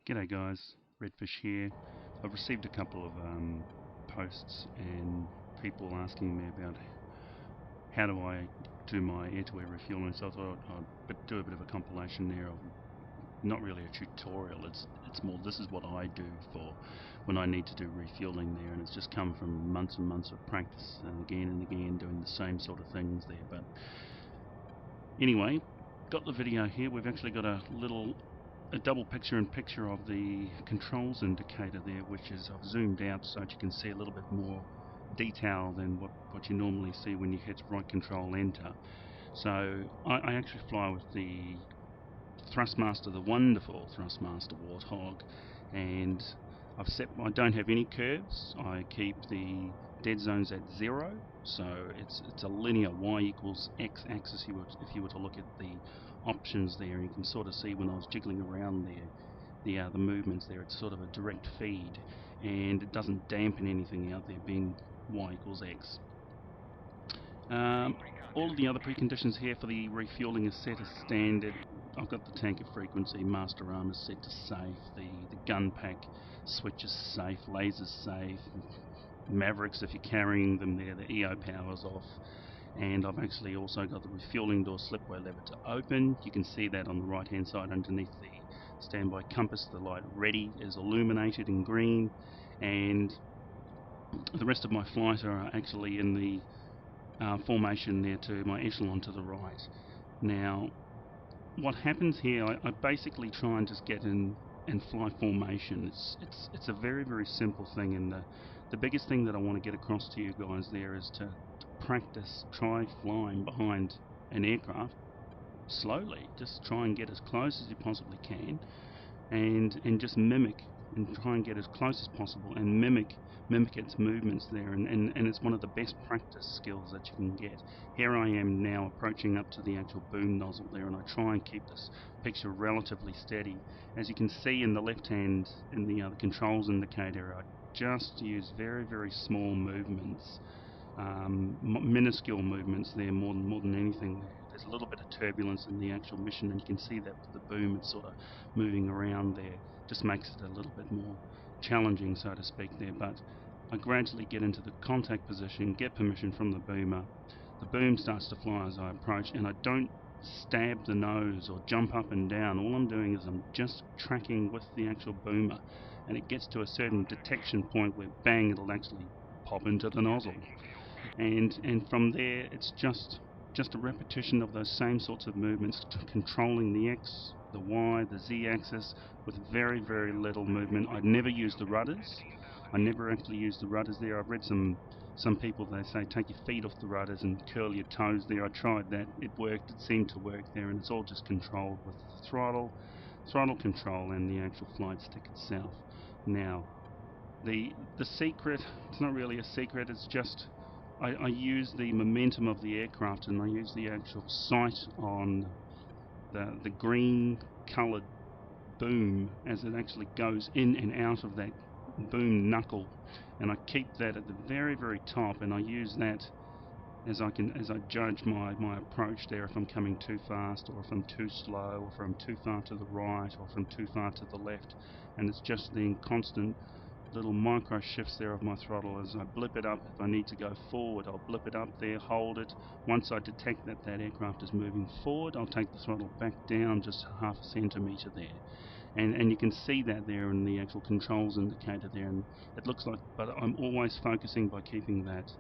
G'day guys, Redfish here. I've received a couple of posts and people asking me about how do I do my air-to-air refueling, so I thought I'd do a bit of a compilation there of not really a tutorial, it's more this is what I do for when I need to do refueling there, and it's just come from months and months of practice and again doing the same sort of things there. But anyway, got the video here. We've actually got a double picture-in-picture of the controls indicator there, which is I've zoomed out so that you can see a little bit more detail than what you normally see when you hit right control enter. So I actually fly with the Thrustmaster, the wonderful Thrustmaster Warthog, and I don't have any curves. I keep the dead zones at 0, so it's a linear y equals x axis. If you were to look at the options there, you can sort of see when I was jiggling around there, the movements there, it's sort of a direct feed, and it doesn't dampen anything out there, being y equals x. All of the other preconditions here for the refueling is set as standard. I've got the tanker frequency, master arm is set to safe, the gun pack switch is safe, lasers safe, Mavericks if you're carrying them there, the EO power's off, and I've actually also got the refueling door slipway lever to open. You can see that on the right hand side underneath the standby compass. The light ready is illuminated in green, and the rest of my flight are actually in the formation there to my echelon to the right. Now what happens here, I basically try and just get in and fly formation. It's a very simple thing, and the biggest thing that I want to get across to you guys there is to practice, try flying behind an aircraft slowly. Just try and get as close as you possibly can, and just mimic and try and get as close as possible and mimic its movements there, and it's one of the best practice skills that you can get. Here I am now approaching up to the actual boom nozzle there, and I try and keep this picture relatively steady. As you can see in the left hand in the controls indicator, I just use very small movements, minuscule movements there, more than anything. There's a little bit of turbulence in the actual mission, and you can see that with the boom, it's sort of moving around there, just makes it a little bit more challenging, so to speak there. But I gradually get into the contact position, get permission from the boomer. The boom starts to fly as I approach, and I don't stab the nose or jump up and down. All I'm doing is I'm just tracking with the actual boomer, and it gets to a certain detection point where bang, it'll actually pop into the nozzle, and from there it's just a repetition of those same sorts of movements, controlling the X, the Y, the Z axis with very little movement. I'd never use the rudders. I never actually use the rudders there. I've read some people, they say take your feet off the rudders and curl your toes there. I tried that, it worked, it seemed to work there, and it's all just controlled with the throttle control and the actual flight stick itself. Now the secret, it's not really a secret, it's just I use the momentum of the aircraft, and I use the actual sight on the green coloured boom as it actually goes in and out of that boom knuckle, and I keep that at the very top, and I use that as I judge my approach there, if I'm coming too fast or if I'm too slow, or if I'm too far to the right or if I'm too far to the left. And it's just the constant little micro shifts there of my throttle as I blip it up. If I need to go forward, I'll blip it up there, hold it. Once I detect that aircraft is moving forward, I'll take the throttle back down just half a centimetre there. And you can see that there in the actual controls indicator there, and it looks like, but I'm always focusing by keeping that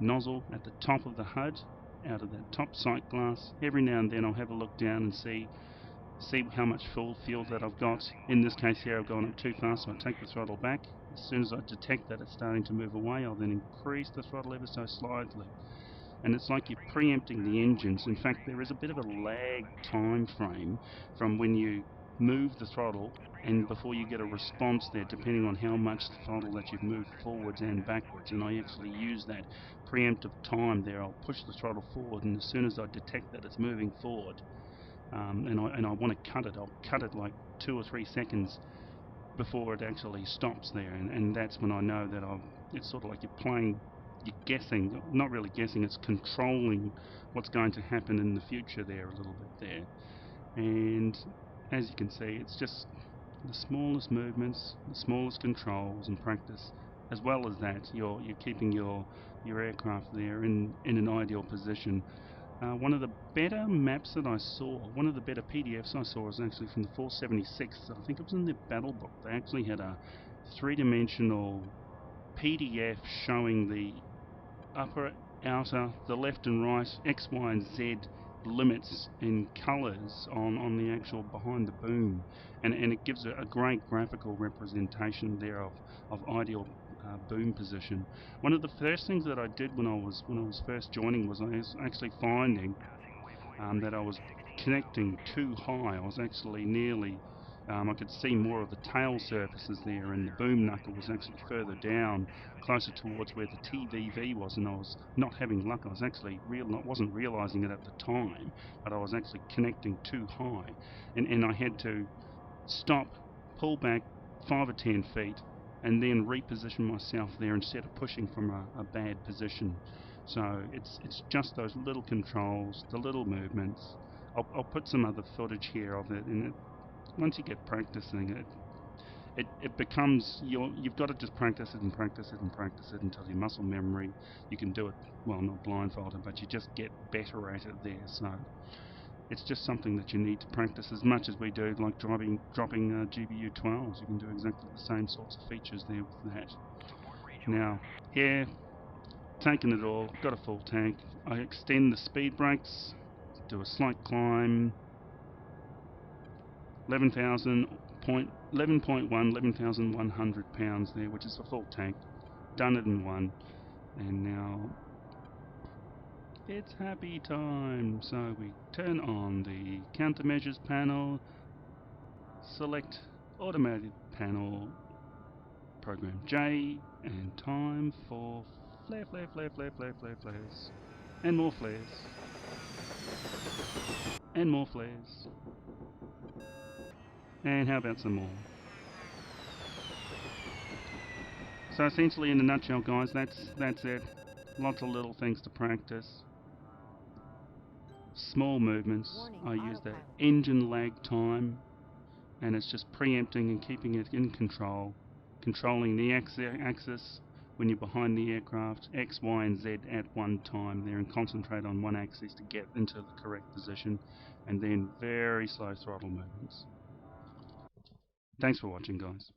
nozzle at the top of the HUD, out of that top sight glass. Every now and then I'll have a look down and see how much full fuel that I've got. In this case here, I've gone up too fast, so I take the throttle back. As soon as I detect that it's starting to move away, I'll then increase the throttle ever so slightly. And it's like you're preempting the engines. In fact, there is a bit of a lag time frame from when you move the throttle and before you get a response there, depending on how much the throttle that you've moved forwards and backwards. And I actually use that preemptive time there. I'll push the throttle forward, and as soon as I detect that it's moving forward, and I want to cut it, I'll cut it like 2 or 3 seconds before it actually stops there, and that's when I know that it's sort of like you're guessing, not really guessing, it's controlling what's going to happen in the future there a little bit there. And as you can see, it's just the smallest movements, the smallest controls and practice. As well as that, you're keeping your aircraft there in an ideal position. One of the better maps that I saw, one of the better PDFs I saw was actually from the 476. I think it was in their battle book. They actually had a three-dimensional PDF showing the upper, outer, the left and right, X, Y and Z limits in colours on the actual behind the boom, and it gives a great graphical representation there of ideal boom position. One of the first things that I did when I was first joining was I was actually finding that I was connecting too high. I was actually nearly I could see more of the tail surfaces there, and the boom knuckle was actually further down, closer towards where the TVV was, and I was not having luck. I was actually wasn't realising it at the time, but I was actually connecting too high, and I had to stop, pull back 5 or 10 feet, and then reposition myself there instead of pushing from a bad position. So it's just those little controls, the little movements. I'll put some other footage here of it, and once you get practicing it becomes you've got to just practice it and practice it and practice it until your muscle memory, you can do it, well, not blindfolded, but you just get better at it there. So it's just something that you need to practice as much as we do, like dropping GBU 12s. You can do exactly the same sorts of features there with that. Now here, taking it all, got a full tank. I extend the speed brakes, do a slight climb, 11,100 pounds there, which is a full tank. Done it in one, and now it's happy time. So we turn on the countermeasures panel, select automated panel, program J, and time for flares, and more flares, and more flares. And how about some more? So essentially, in a nutshell, guys, that's it. Lots of little things to practice. Small movements. I use the engine lag time, and it's just preempting and keeping it in control, controlling the axis when you're behind the aircraft, X, Y, and Z at one time there, and concentrate on one axis to get into the correct position, and then very slow throttle movements. Thanks for watching, guys.